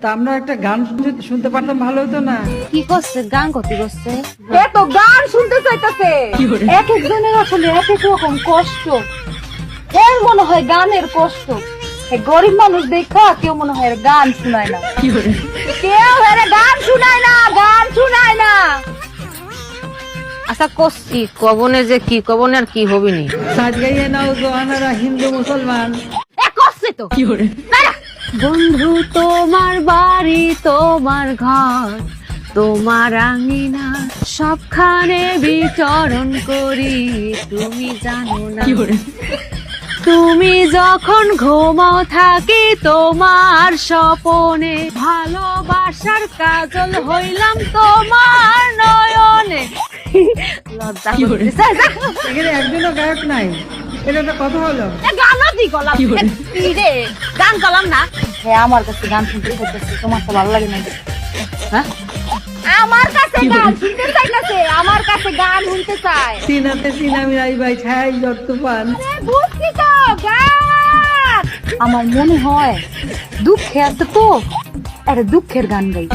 তা আমরা একটা গান শুনতে পারতাম, ভালো হতো না? কি করছে? গান করতে করছে? এ তো গান শুনতে চাইতেছে। এক একজনের আসলে এক এক রকম কষ্ট। এর মনে হয় গানের কষ্ট। গরিব মানুষ দেখা কেউ মনে হয় গান শুনায় না, কেউ এর গান শুনায় না, গান শুনায় না। আচ্ছা করছি, কবনে যে কি কবনে আর কি হবিনি। সাজ গাইয়ে নাও জোয়ানারা হিন্দু মুসলমান। এ করছে তো বন্ধু তোমার বাড়ি, তোমার ঘর, তোমার আঙিনা, সবখানে বিচরণ করি, তুমি জানো না। তুমি যখন ঘুমাও থাকি তোমার স্বপনে, ভালোবাসার কাজল হইলাম তোমার নয়নে। লজ্জা করতেছে। এখানে একজনও গায়ক নাই, এটা একটা কথা হলো? গানও দি গলাম রে, গান গলাম না। হ্যাঁ, আমার কাছে গান শুনতে চাইতেছে, তোমার তো ভালো লাগে না? হ্যাঁ, আমার কাছে গান শুনতে চাইতেছে, আমার কাছে গান শুনতে চায়। সিনাতে সিনা মিলাই ভাই ছাই জট তুফান। বুঝছি তো, গান। আমার মনে হয় দুঃখে আছে তো, আরে দুঃখের গান গাই।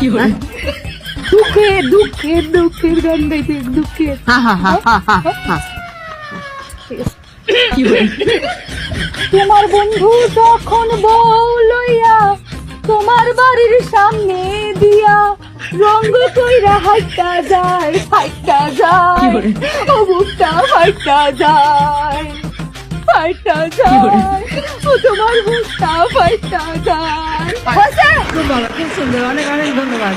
দুঃখের দুঃখের দুঃখের গান গাইতে, দুঃখের। তোমার বন্ধু যখন বউ লইয়া তোমার বাড়ির সামনে দিয়া রঙ কইরা হাইটা যায়, ফাইটা যায়, ও বুকটা ফাইটা যায়, ফাইটা যায়, ও তোমার বুকটা ফাইটা যায়। খুব ভালো, খুব সুন্দর, অনেক অনেক ধন্যবাদ।